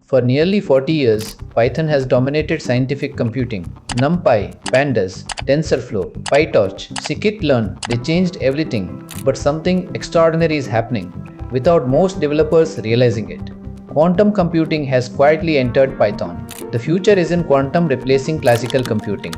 For nearly 40 years, Python has dominated scientific computing. NumPy, Pandas, TensorFlow, PyTorch, Scikit-learn, they changed everything, but something extraordinary is happening without most developers realizing it. Quantum computing has quietly entered Python. The future isn't quantum replacing classical computing.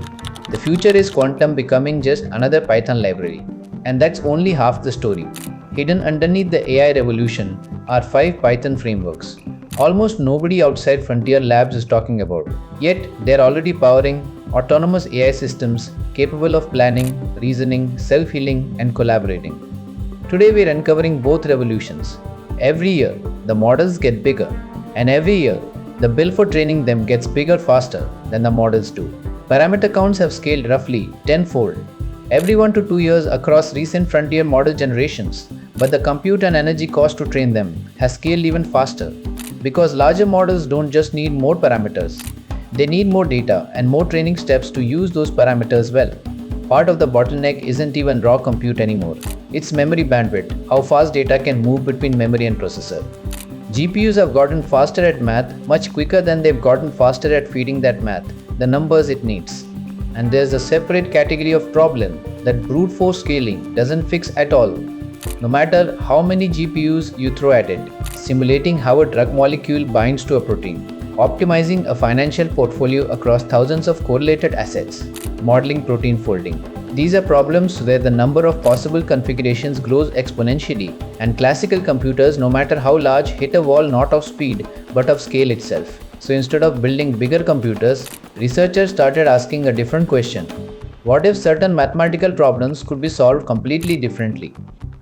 The future is quantum becoming just another Python library. And that's only half the story. Hidden underneath the AI revolution are 5 Python frameworks. Almost nobody outside Frontier Labs is talking about. Yet, they're already powering autonomous AI systems capable of planning, reasoning, self-healing, and collaborating. Today, we're uncovering both revolutions. Every year, the models get bigger, and every year, the bill for training them gets bigger faster than the models do. Parameter counts have scaled roughly tenfold every 1 to 2 years across recent frontier model generations, but the compute and energy cost to train them has scaled even faster because larger models don't just need more parameters, they need more data and more training steps to use those parameters well. Part of the bottleneck isn't even raw compute anymore, it's memory bandwidth, how fast data can move between memory and processor. GPUs have gotten faster at math much quicker than they've gotten faster at feeding that math the numbers it needs. And there's a separate category of problem that brute force scaling doesn't fix at all. No matter how many GPUs you throw at it, simulating how a drug molecule binds to a protein, optimizing a financial portfolio across thousands of correlated assets, modeling protein folding. These are problems where the number of possible configurations grows exponentially, and classical computers, no matter how large, hit a wall not of speed but of scale itself. So instead of building bigger computers, researchers started asking a different question. What if certain mathematical problems could be solved completely differently?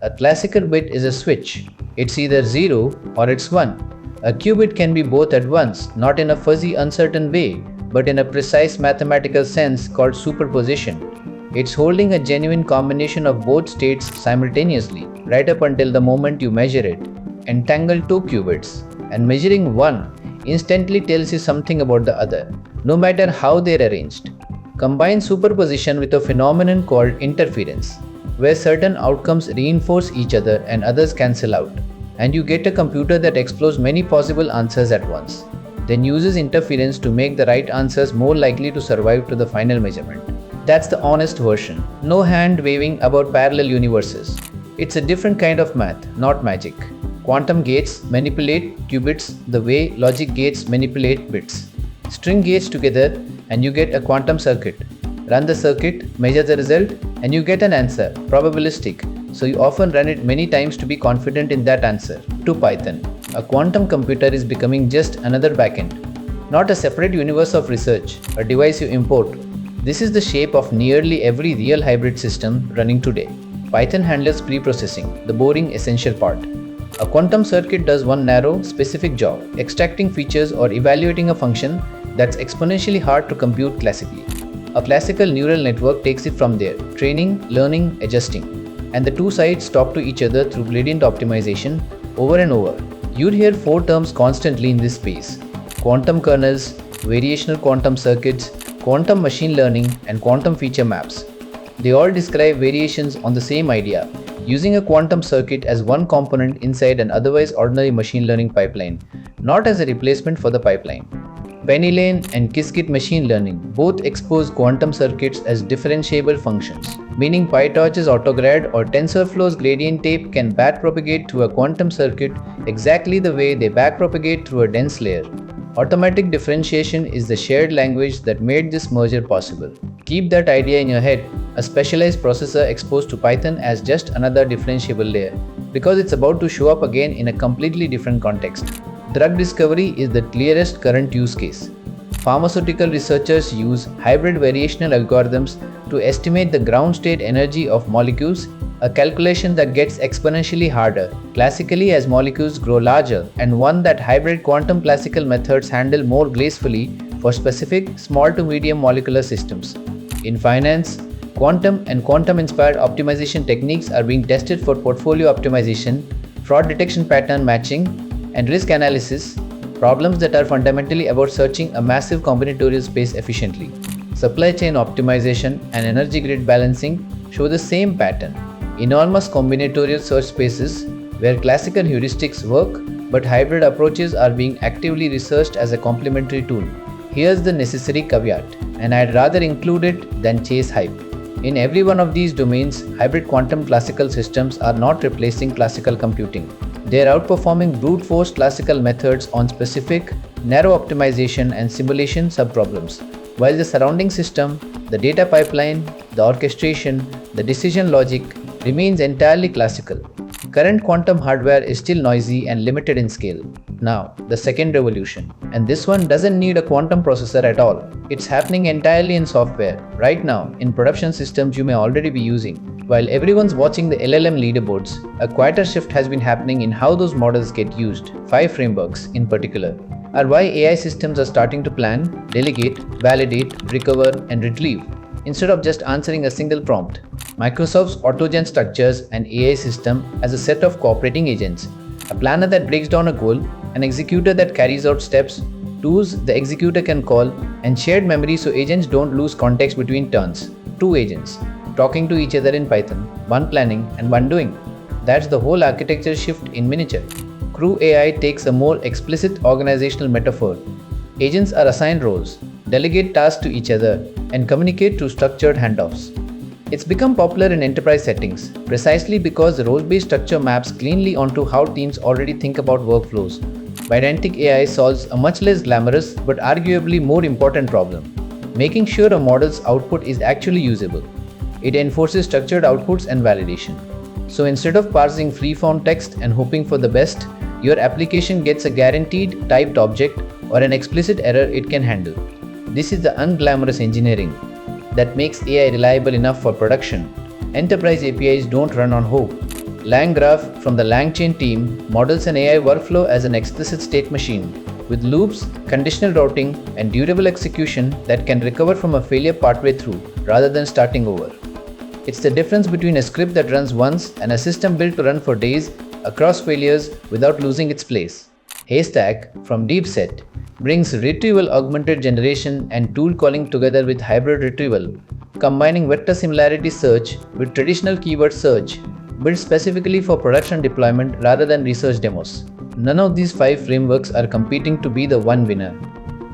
A classical bit is a switch. It's either 0 or it's 1. A qubit can be both at once, not in a fuzzy, uncertain way, but in a precise mathematical sense called superposition. It's holding a genuine combination of both states simultaneously, right up until the moment you measure it. Entangle 2 qubits, and measuring one instantly tells you something about the other, no matter how they're arranged. Combine superposition with a phenomenon called interference, where certain outcomes reinforce each other and others cancel out, and you get a computer that explores many possible answers at once, then uses interference to make the right answers more likely to survive to the final measurement. That's the honest version. No hand waving about parallel universes. It's a different kind of math, not magic. Quantum gates manipulate qubits the way logic gates manipulate bits. String gates together and you get a quantum circuit. Run the circuit, measure the result, and you get an answer, probabilistic. So you often run it many times to be confident in that answer. To Python, a quantum computer is becoming just another backend, not a separate universe of research, a device you import. This is the shape of nearly every real hybrid system running today. Python handles pre-processing, the boring essential part. A quantum circuit does one narrow, specific job, extracting features or evaluating a function that's exponentially hard to compute classically. A classical neural network takes it from there, training, learning, adjusting, and the two sides talk to each other through gradient optimization over and over. You'd hear 4 terms constantly in this space: quantum kernels, variational quantum circuits, quantum machine learning, and quantum feature maps. They all describe variations on the same idea, using a quantum circuit as one component inside an otherwise ordinary machine learning pipeline, not as a replacement for the pipeline. PennyLane and Qiskit machine learning both expose quantum circuits as differentiable functions, meaning PyTorch's autograd or TensorFlow's gradient tape can backpropagate through a quantum circuit exactly the way they backpropagate through a dense layer. Automatic differentiation is the shared language that made this merger possible. Keep that idea in your head, a specialized processor exposed to Python as just another differentiable layer, because it's about to show up again in a completely different context. Drug discovery is the clearest current use case. Pharmaceutical researchers use hybrid variational algorithms to estimate the ground state energy of molecules, a calculation that gets exponentially harder classically as molecules grow larger, and one that hybrid quantum classical methods handle more gracefully for specific small to medium molecular systems. In finance, quantum and quantum-inspired optimization techniques are being tested for portfolio optimization, fraud detection, pattern matching, and risk analysis, problems that are fundamentally about searching a massive combinatorial space efficiently. Supply chain optimization and energy grid balancing show the same pattern. Enormous combinatorial search spaces where classical heuristics work but hybrid approaches are being actively researched as a complementary tool. Here's the necessary caveat, and I'd rather include it than chase hype. In every one of these domains, hybrid quantum classical systems are not replacing classical computing. They are outperforming brute force classical methods on specific, narrow optimization and simulation subproblems, while the surrounding system, the data pipeline, the orchestration, the decision logic remains entirely classical. Current quantum hardware is still noisy and limited in scale. Now, the second revolution. And this one doesn't need a quantum processor at all. It's happening entirely in software. Right now, in production systems you may already be using. While everyone's watching the LLM leaderboards, a quieter shift has been happening in how those models get used. 5 frameworks, in particular, are why AI systems are starting to plan, delegate, validate, recover, and retrieve, instead of just answering a single prompt. Microsoft's AutoGen structures an AI system as a set of cooperating agents, a planner that breaks down a goal, an executor that carries out steps, tools the executor can call, and shared memory so agents don't lose context between turns. 2 agents, talking to each other in Python, one planning and one doing. That's the whole architecture shift in miniature. CrewAI takes a more explicit organizational metaphor. Agents are assigned roles, delegate tasks to each other, and communicate through structured handoffs. It's become popular in enterprise settings, precisely because the role-based structure maps cleanly onto how teams already think about workflows. PydanticAI solves a much less glamorous but arguably more important problem, making sure a model's output is actually usable. It enforces structured outputs and validation. So instead of parsing free-form text and hoping for the best, your application gets a guaranteed typed object or an explicit error it can handle. This is the unglamorous engineering that makes AI reliable enough for production. Enterprise APIs don't run on hope. LangGraph from the LangChain team models an AI workflow as an explicit state machine with loops, conditional routing, and durable execution that can recover from a failure partway through rather than starting over. It's the difference between a script that runs once and a system built to run for days across failures without losing its place. Haystack from DeepSet brings retrieval augmented generation and tool calling together with hybrid retrieval, combining vector similarity search with traditional keyword search, built specifically for production deployment rather than research demos. None of these 5 frameworks are competing to be the one winner.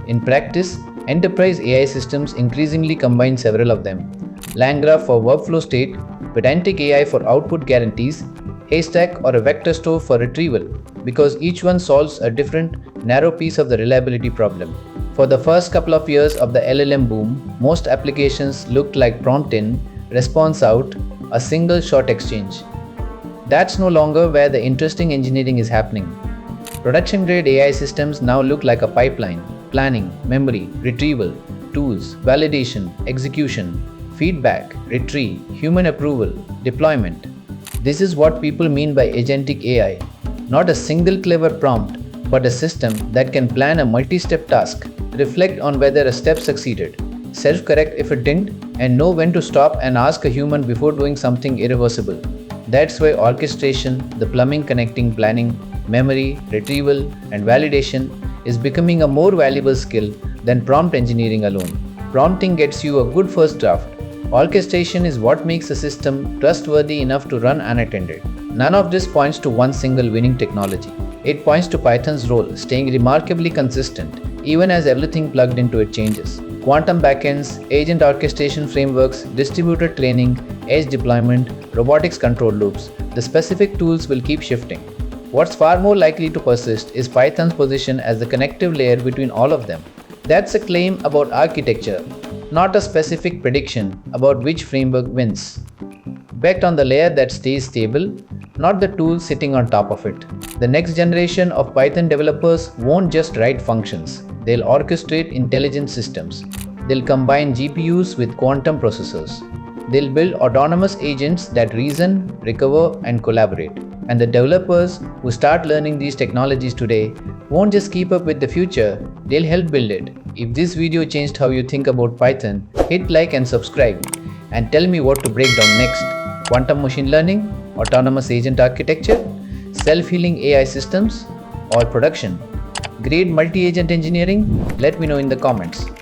In practice, enterprise AI systems increasingly combine several of them. LangGraph for workflow state, PennyLane for output guarantees, Haystack or a vector store for retrieval, because each one solves a different, narrow piece of the reliability problem. For the first couple of years of the LLM boom, most applications looked like prompt in, response out, a single shot exchange. That's no longer where the interesting engineering is happening. Production-grade AI systems now look like a pipeline: planning, memory, retrieval, tools, validation, execution, feedback, retrieve, human approval, deployment. This is what people mean by agentic AI. Not a single clever prompt, but a system that can plan a multi-step task, reflect on whether a step succeeded, self-correct if it didn't, and know when to stop and ask a human before doing something irreversible. That's why orchestration, the plumbing connecting planning, memory, retrieval, and validation is becoming a more valuable skill than prompt engineering alone. Prompting gets you a good first draft. Orchestration is what makes a system trustworthy enough to run unattended. None of this points to one single winning technology. It points to Python's role, staying remarkably consistent, even as everything plugged into it changes. Quantum backends, agent orchestration frameworks, distributed training, edge deployment, robotics control loops, the specific tools will keep shifting. What's far more likely to persist is Python's position as the connective layer between all of them. That's a claim about architecture, not a specific prediction about which framework wins. Bet on the layer that stays stable, not the tool sitting on top of it. The next generation of Python developers won't just write functions, they'll orchestrate intelligent systems. They'll combine GPUs with quantum processors. They'll build autonomous agents that reason, recover, and collaborate. And the developers who start learning these technologies today won't just keep up with the future, they'll help build it. If this video changed how you think about Python, hit like and subscribe, and tell me what to break down next. Quantum machine learning, autonomous agent architecture, self-healing AI systems, or production grade multi-agent engineering? Let me know in the comments.